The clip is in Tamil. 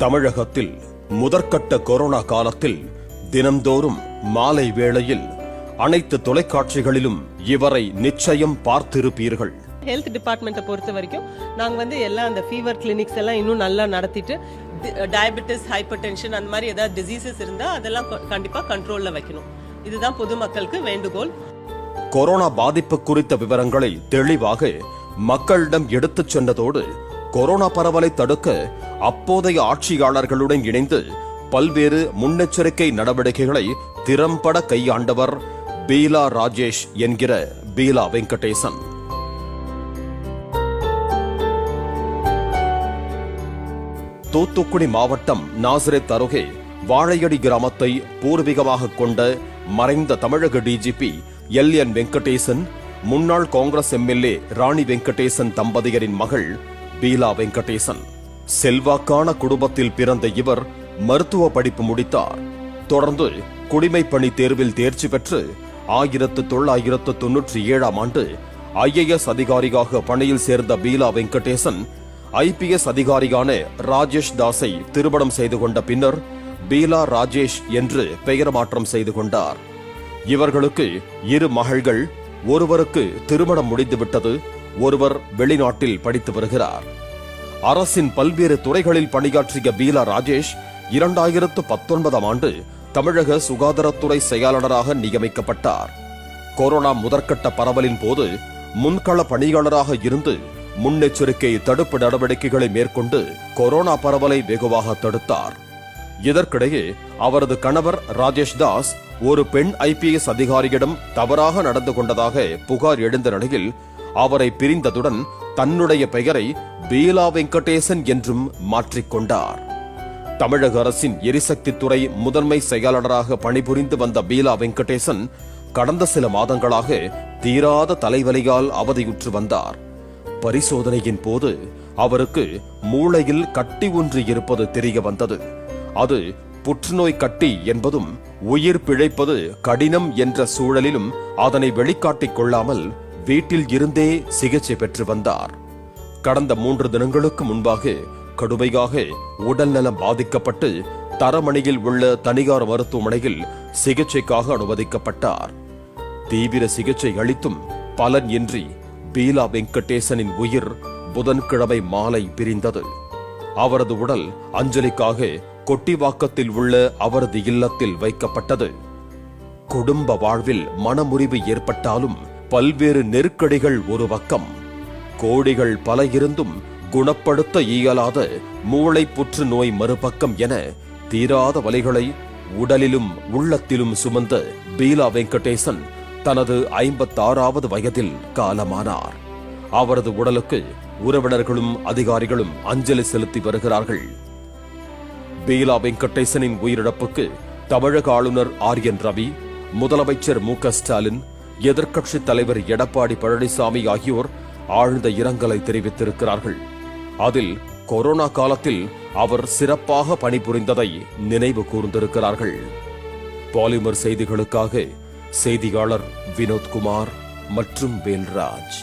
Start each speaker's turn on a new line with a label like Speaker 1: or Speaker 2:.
Speaker 1: தமிழகத்தில் முதற்கட்ட கொரோனா காலத்தில் தினந்தோறும் மாலை வேளையில் அனைத்து தொலைக்காட்சிகளிலும் இவரை நிச்சயம் பார்த்திருப்பீர்கள்.
Speaker 2: ஹெல்த் டிபார்ட்மெண்ட்டை பொறுத்த வரைக்கும் நாங்கள் எல்லாம் அந்த ஃபீவர் கிளினிக்ஸ் எல்லாம் இன்னும் நல்லா நடத்திட்டு டயபெட்டிஸ், ஹைப்பர் டென்ஷன் அந்த மாதிரி ஏதாவது டிசீசஸ் இருந்தால் அதெல்லாம் கண்டிப்பாக கண்ட்ரோலில் வைக்கணும். இதுதான் பொதுமக்களுக்கு வேண்டுகோள்.
Speaker 1: கொரோனா பாதிப்பு குறித்த விவரங்களை தெளிவாக மக்களிடம் எடுத்துச் சென்றதோடு கொரோனா பரவலை தடுக்க அப்போதைய ஆட்சியாளர்களுடன் இணைந்து பல்வேறு முன்னெச்சரிக்கை நடவடிக்கைகளை திறம்பட கையாண்டவர் பீலா ராஜேஷ் என்கிற பீலா வெங்கடேசன். தூத்துக்குடி மாவட்டம் நாசரேத் அருகே வாழையடி கிராமத்தை பூர்வீகமாக கொண்ட மறைந்த தமிழக டிஜிபி எல்.என். வெங்கடேசன், முன்னாள் காங்கிரஸ் எம்எல்ஏ ராணி வெங்கடேசன் தம்பதியரின் மகள் பீலா வெங்கடேசன். செல்வாக்கான குடும்பத்தில் பிறந்த இவர் மருத்துவ படிப்பு முடித்தார். தொடர்ந்து குடிமைப்பணி தேர்வில் தேர்ச்சி பெற்று 1997ஆம் ஆண்டு IAS அதிகாரியாக பணியில் சேர்ந்த பீலா வெங்கடேசன் IPS அதிகாரியான ராஜேஷ் தாஸை திருமணம் செய்து கொண்ட பின்னர் பீலா ராஜேஷ் என்று பெயர் மாற்றம் செய்து கொண்டார். இவர்களுக்கு 2 மகள்கள், ஒருவருக்கு திருமணம் முடிந்துவிட்டது, ஒருவர் வெளிநாட்டில் படித்து வருகிறார். அரசின் பல்வேறு துறைகளில் பணியாற்றிய பீலா ராஜேஷ் 2019ஆம் ஆண்டு தமிழக சுகாதாரத்துறை செயலாளராக நியமிக்கப்பட்டார். கொரோனா முதற்கட்ட பரவலின் போது முன்கள பணியாளராக இருந்து முன்னெச்சரிக்கை தடுப்பு நடவடிக்கைகளை மேற்கொண்டு கொரோனா பரவலை வெகுவாக தடுத்தார். இதற்கிடையே அவரது கணவர் ராஜேஷ் தாஸ் ஒரு பெண் IPS அதிகாரியிடம் தவறாக நடந்து கொண்டதாக புகார் எழுந்த நிலையில் அவரை பிரிந்ததுடன் தன்னுடைய பெயரை பீலா வெங்கடேசன் என்றும் மாற்றிக்கொண்டார். தமிழக அரசின் எரிசக்தி துறை முதன்மை செயலாளராக பணிபுரிந்து வந்த பீலா வெங்கடேசன் கடந்த சில மாதங்களாக தீராத தலைவலியால் அவதியுற்று வந்தார். பரிசோதனையின் போது அவருக்கு மூளையில் கட்டி ஒன்று இருப்பது தெரிய வந்தது. அது புற்றுநோய் கட்டி என்பதும் உயிர் பிழைப்பது கடினம் என்ற சூழலிலும் அதனை வெளிக்காட்டிக் கொள்ளாமல் வீட்டில் இருந்தே சிகிச்சை பெற்று வந்தார். கடந்த 3 தினங்களுக்கு முன்பாக கடுமையாக உடல்நலம் பாதிக்கப்பட்டு தரமணியில் உள்ள தனியார் மருத்துவமனையில் சிகிச்சைக்காக அனுமதிக்கப்பட்டார். தீவிர சிகிச்சை அளித்தும் பலன் இன்றி பீலா வெங்கடேசனின் உயிர் புதன்கிழமை மாலை பிரிந்தது. அவரது உடல் அஞ்சலிக்காக கொட்டிவாக்கத்தில் உள்ள அவரது இல்லத்தில் வைக்கப்பட்டது. குடும்ப வாழ்வில் மனமுறிவு ஏற்பட்டாலும் பல்வேறு நெருக்கடிகள் ஒரு பக்கம், கோடிகள் பல இருந்தும் குணப்படுத்த இயலாத மூளை புற்றுநோய் மறுபக்கம் என தீராத வலிகளை உடலிலும் உள்ளத்திலும் சுமந்த பீலா வெங்கடேசன் தனது 56வது வயதில் காலமானார். அவரது உடலுக்கு உறவினர்களும் அதிகாரிகளும் அஞ்சலி செலுத்தி வருகிறார்கள். பீலா வெங்கடேசனின் உயிரிழப்புக்கு தமிழக ஆளுநர் RN ரவி, முதலமைச்சர் MK ஸ்டாலின், எதிர்க்கட்சித் தலைவர் எடப்பாடி பழனிசாமி ஆகியோர் ஆழ்ந்த இரங்கலை தெரிவித்திருக்கிறார்கள். அதில் கொரோனா காலத்தில் அவர் சிறப்பாக பணிபுரிந்ததை நினைவு கூர்ந்திருக்கிறார்கள். பாலிமர் செய்திகளுக்காக செய்தியாளர் வினோத்குமார் மற்றும் வேல்ராஜ்.